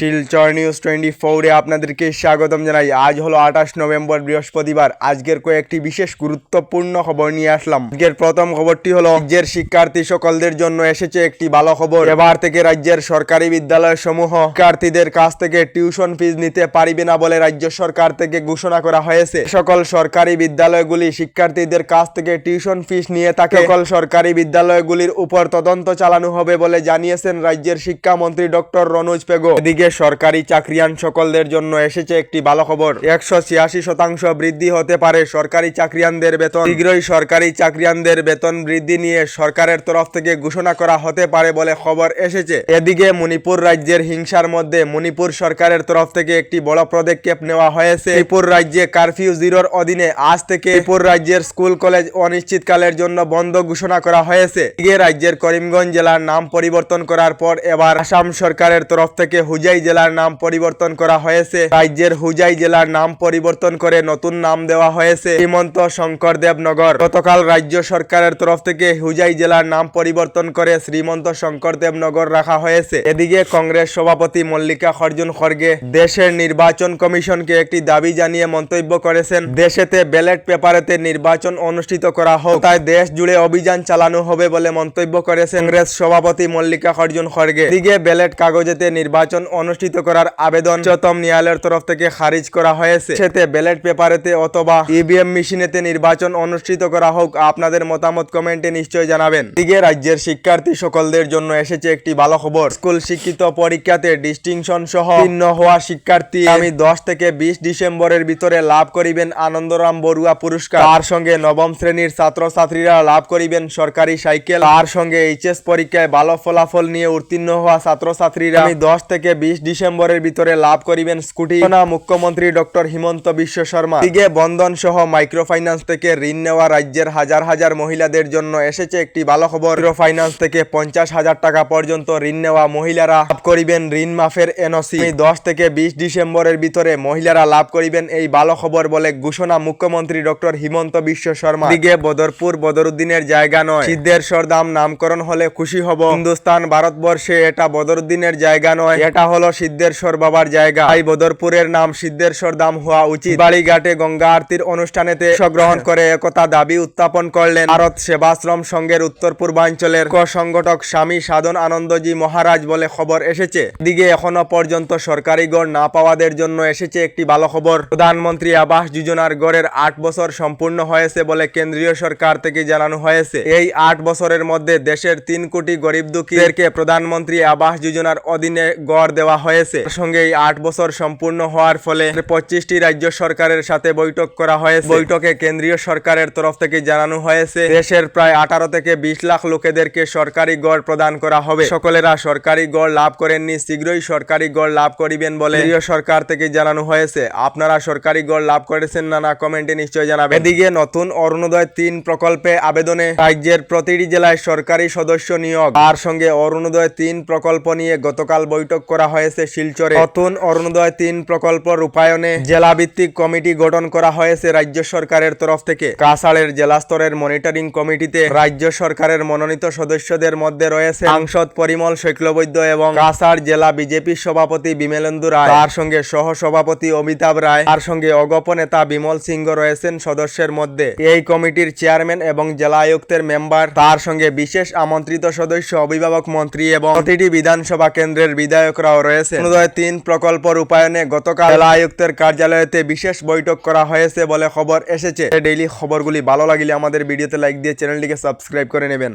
Silchar news 24 আপনাদেরকে স্বাগতম জানাই। আজ হলো 28 নভেম্বর বৃহস্পতিবার। আজকের কয়েকটি বিশেষ গুরুত্বপূর্ণ খবর নিয়ে আসলাম। আজকের প্রথম খবরটি হলো রাজ্যের শিক্ষার্থী সকলদের জন্য এসেছে একটি ভালো খবর। এবার থেকে রাজ্যের সরকারি বিদ্যালয় সমূহ শিক্ষার্থীদের কাছ থেকে টিউশন ফিস নিতে পারবে না বলে রাজ্য সরকার থেকে ঘোষণা করা হয়েছে। সকল সরকারি বিদ্যালয়গুলি শিক্ষার্থীদের কাছ থেকে টিউশন ফিস নিয়ে থাকে সকল সরকারি বিদ্যালয়গুলির উপর তদন্ত চালানো হবে বলে জানিয়েছেন রাজ্যের শিক্ষামন্ত্রী ডক্টর রনোজ পেগু। এদিকে সরকারি চাকরিয়ান সকলদের জন্য এসেছে একটি ভালো খবর। 186% বৃদ্ধি হতে পারে সরকারি চাকরিয়ানদের বেতন। শীঘ্রই সরকারি চাকরিয়ানদের বেতন বৃদ্ধি নিয়ে সরকারের তরফ থেকে ঘোষণা করা হতে পারে বলে খবর এসেছে। এদিকে মণিপুর রাজ্যের হিংসার মধ্যে মণিপুর সরকারের তরফ থেকে একটি বড় পদক্ষেপ নেওয়া হয়েছে। মণিপুর রাজ্যে কারফিউ জিরোর অধীনে আজ থেকে মণিপুর রাজ্যের স্কুল কলেজ অনিশ্চিতকালের জন্য বন্ধ ঘোষণা করা হয়েছে। এদিকে রাজ্যের করিমগঞ্জ জেলার নাম পরিবর্তন করার পর এবার আসাম সরকারের তরফ থেকে হুজাই জেলার নাম পরিবর্তন করা হয়েছে। রাজ্যের হুজাই জেলার নাম পরিবর্তন করে নতুন নাম দেওয়া হয়েছে শ্রীমন্ত শঙ্করদেব নগর। গতকাল রাজ্য সরকারের তরফ থেকে হুজাই জেলার নাম পরিবর্তন করে শ্রীমন্ত শঙ্করদেব নগর রাখা হয়েছে। এদিকে কংগ্রেস সভাপতি মল্লিকা অর্জুন খড়গে দেশের নির্বাচন কমিশনকে একটি দাবি জানিয়ে মন্তব্য করেছেন, দেশেতে ব্যালট পেপারেতে নির্বাচন অনুষ্ঠিত করা হোক, তাই দেশ জুড়ে অভিযান চালানো হবে বলে মন্তব্য করেছেন কংগ্রেস সভাপতি মল্লিকা অর্জুন খড়গে। এদিকে ব্যালট কাগজেতে নির্বাচন অনুষ্ঠিত করার আবেদন উচ্চতম ন্যায়ালয়ের তরফ থেকে খারিজ করা হয়েছে। সেতে ব্যালট পেপারেতে অথবা ইভিএম মেশিনেতে নির্বাচন অনুষ্ঠিত করা হোক। আপনাদের মতামত কমেন্টে নিশ্চয় জানাবেন। এদিকে রাজ্যের শিক্ষার্থী সকলদের জন্য এসেছে একটি ভালো খবর। স্কুল শিক্ষিত পরীক্ষাতে ডিস্টিংশন সহ উত্তীর্ণ হওয়া শিক্ষার্থী আগামী 10 থেকে 20 ডিসেম্বরের ভিতরে লাভ করিবেন আনন্দরাম বড়ুয়া পুরস্কার। তার সঙ্গে নবম শ্রেণীর ছাত্রছাত্রীরা লাভ করিবেন সরকারি সাইকেল। তার সঙ্গে এইচএস পরীক্ষায় ভালো ফলাফল নিয়ে উত্তীর্ণ হওয়া ছাত্রছাত্রীরা আগামী 10 থেকে 20 ডিসেম্বরের ভিতরে লাভ করিবেন স্কুটি। মুখ্যমন্ত্রী ডক্টর হিমন্ত বিশ্ব শর্মা। এদিকে বন্ধন সহ মাইক্রো ফাইন্যান্স থেকে ঋণ নেওয়া রাজ্যের হাজার হাজার মহিলাদের জন্য এসেছে একটি ভালো খবর। মাইক্রো ফাইন্যান্স থেকে 50,000 টাকা পর্যন্ত ঋণ নেওয়া মহিলারা লাভ করিবেন ঋণ মাফের এনওসি। 10 থেকে 20 ডিসেম্বরের ভিতরে মহিলারা লাভ করিবেন এই ভালো খবর বলে ঘোষণা মুখ্যমন্ত্রী ডক্টর হিমন্ত বিশ্ব শর্মা। এদিকে বদরপুর বদরুদ্দিনের জায়গা নয়, সিদ্ধেশ্বর ধাম নামকরণ হলে খুশি হব। হিন্দুস্তান ভারতবর্ষে এটা বদরুদ্দিনের জায়গা নয়, এটা হলো সিদ্ধেশ্বর বাবার জায়গা। তাই বদরপুরের নাম সিদ্ধেশ্বর ধাম হওয়া উচিত। বাড়িঘাটে গঙ্গা আরতির অনুষ্ঠানেতে অংশগ্রহণ করে একতা দাবি উত্থাপন করলেন ভারত সেবাশ্রম সংঘের উত্তর পূর্বাঞ্চলের সংগঠক স্বামী সাধন আনন্দজি মহারাজ বলে খবর এসেছে। এদিকে এখনো পর্যন্ত সরকারি গড় না পাওয়াদের জন্য এসেছে একটি ভালো খবর। প্রধানমন্ত্রী আবাস যোজনার গড়ের 8 বছর সম্পূর্ণ হয়েছে বলে কেন্দ্রীয় সরকার থেকে জানানো হয়েছে। এই 8 বছরের মধ্যে দেশের 3 কোটি গরিব দুঃখীদেরকে প্রধানমন্ত্রী আবাস যোজনার অধীনে গড় দেওয়া হয়েছে। সঙ্গে এই 8 বছর সম্পূর্ণ হওয়ার ফলে 25টি রাজ্য সরকারের সাথে বৈঠক করা হয়েছে। বৈঠকে কেন্দ্রীয় সরকারের তরফ থেকে জানানো হয়েছে দেশের প্রায় 18 থেকে 20 লাখ লোকেদেরকে সরকারি গড় প্রদান করা হবে। সকলেরা সরকারি গড় লাভ করেননি, শীঘ্রই সরকারি গড় লাভ করিবেন বলে কেন্দ্রীয় সরকার থেকে জানানো হয়েছে। আপনারা সরকারি গড় লাভ করেছেন না কমেন্টে নিশ্চয় জানাবেন। এদিকে নতুন অরুণোদয় 3 প্রকল্পে আবেদনে রাজ্যের প্রতিটি জেলায় সরকারি সদস্য নিয়োগ। তার সঙ্গে অরুণোদয় 3 প্রকল্প নিয়ে গতকাল বৈঠক করা হয়েছে শিলচরে। নতুন অরুণোদয় 3 প্রকল্প রূপায়ণে জেলা ভিত্তিক কমিটি গঠন করা হয়েছে রাজ্য সরকারের তরফ থেকে। কাছাড়ের জেলা স্তরের মনিটরিং কমিটিতে রাজ্য সরকারের মনোনীত সদস্যদের মধ্যে রয়েছে সাংসদ পরিমল শৈক্লবৈদ্য এবং কাছাড় জেলা বিজেপির সভাপতি বিমলেন্দু রায়। তার সঙ্গে সহ সভাপতি অমিতাভ রায়, তার সঙ্গে অগপ নেতা বিমল সিংহ রয়েছেন সদস্যের মধ্যে। এই কমিটির চেয়ারম্যান এবং জেলা আয়ুক্তের মেম্বার, তার সঙ্গে বিশেষ আমন্ত্রিত সদস্য, অভিভাবক মন্ত্রী এবং প্রতিটি বিধানসভা কেন্দ্রের বিধায়করাও রয়েছে। অরুণোদয় 3 প্রকল্প রূপায়ণে গতকাল জেলা আয়ুক্তের কার্যালয়তে বিশেষ বৈঠক করা হয়েছে বলে খবর এসেছে। ডেইলি খবরগুলি ভালো লাগলে আমাদের ভিডিওতে লাইক দিয়ে চ্যানেলটিকে সাবস্ক্রাইব করে নেবেন।